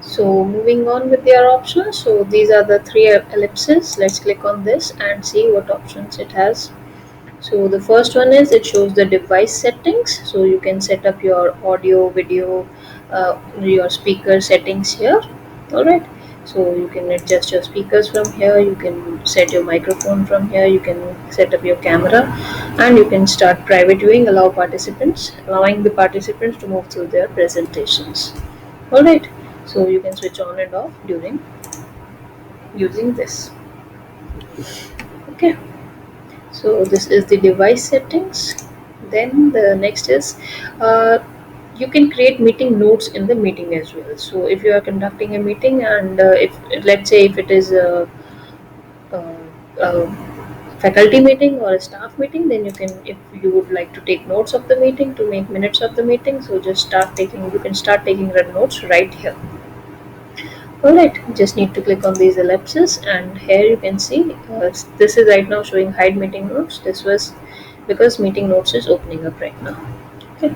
So moving on with their options. So these are the three ellipses. Let's click on this and see what options it has. So the first one is it shows the device settings. So you can set up your audio, video, your speaker settings here. All right. So you can adjust your speakers from here. You can set your microphone from here. You can set up your camera, and you can start private viewing. Allowing the participants to move through their presentations. All right. So you can switch on and off during using this. Okay. So this is the device settings. Then the next is uh, you can create meeting notes in the meeting as well. So if you are conducting a meeting, and if, let's say, if it is a faculty meeting or a staff meeting, then you can, if you would like to take notes of the meeting, to make minutes of the meeting, so just start taking you can start taking the notes right here. Alright, just need to click on these ellipses, and here you can see this is right now showing hide meeting notes. This was because meeting notes is opening up right now. Okay,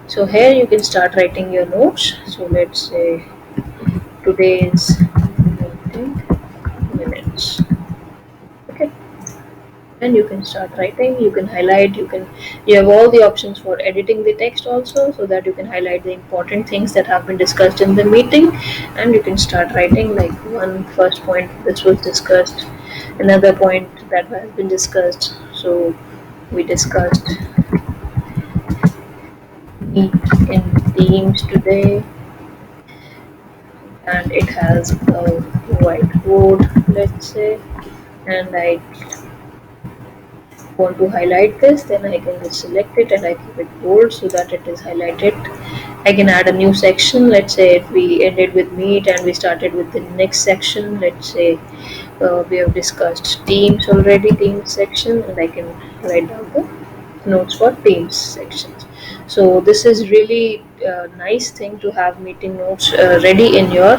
so here you can start writing your notes. So let's say today's meeting minutes. Okay, and you can start writing. You can highlight. You have all the options for editing the text also, so that you can highlight the important things that have been discussed in the meeting, and you can start writing like one first point this was discussed, another point that has been discussed. So we discussed meet in teams today, and it has a whiteboard, let's say, and I want to highlight this, then I can just select it and I keep it bold so that it is highlighted. I can add a new section. Let's say if we ended with meet and we started with the next section, let's say we have discussed teams already, teams section, and I can write down the notes for teams sections. So this is really a nice thing to have meeting notes ready in your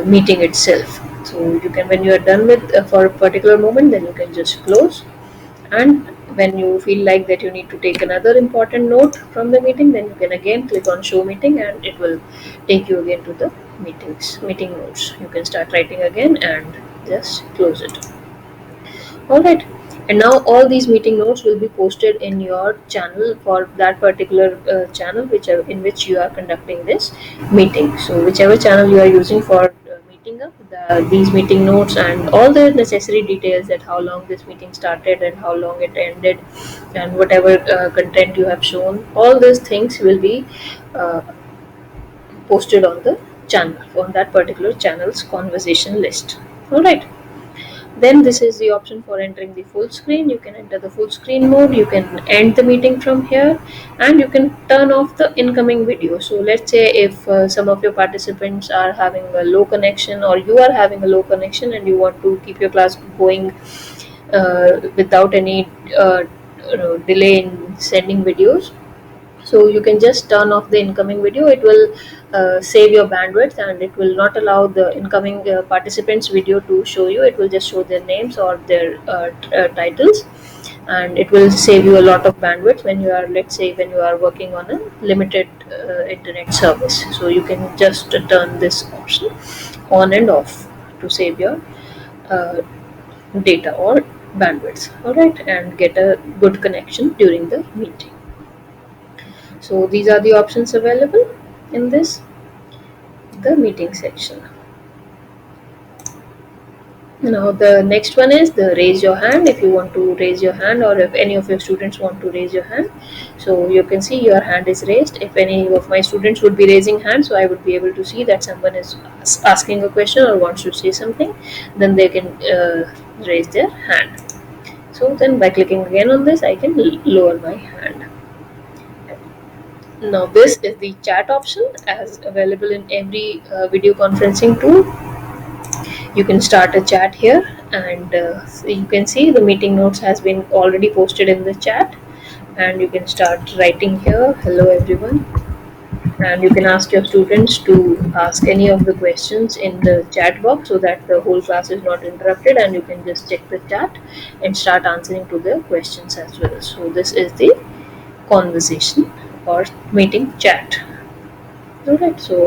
meeting itself. So you can, when you are done with for a particular moment, then you can just close, and when you feel like that you need to take another important note from the meeting, then you can again click on show meeting, and it will take you again to the meeting notes. You can start writing again and just close it. Alright, and now all these meeting notes will be posted in your channel for that particular channel in which you are conducting this meeting. So whichever channel you are using for meeting up, these meeting notes and all the necessary details, that how long this meeting started and how long it ended, and whatever content you have shown, all these things will be uh, posted on the channel, on that particular channel's conversation list. Alright. Then this is the option for entering the full screen. You can enter the full screen mode. You can end the meeting from here, and you can turn off the incoming video. So let's say if some of your participants are having a low connection, or you are having a low connection, and you want to keep your class going without any delay in sending videos, so you can just turn off the incoming video. It will save your bandwidth, and it will not allow the incoming participants video to show you. It will just show their names or their titles, and it will save you a lot of bandwidth when you are, let's say, when you are working on a limited internet service. So you can just turn this option on and off to save your uh, data or bandwidth. All right, and get a good connection during the meeting. So these are the options available in the meeting section. Now the next one is the raise your hand. If you want to raise your hand, or if any of your students want to raise your hand, so you can see your hand is raised. If any of my students would be raising hands, so I would be able to see that someone is asking a question or wants to say something, then they can raise their hand. So then by clicking again on this, I can lower my hand. Now this is the chat option, as available in every video conferencing tool. You can start a chat here, and so you can see the meeting notes has been already posted in the chat, and you can start writing here, hello everyone, and you can ask your students to ask any of the questions in the chat box, so that the whole class is not interrupted, and you can just check the chat and start answering to the questions as well. So this is the conversation or meeting chat. Alright, so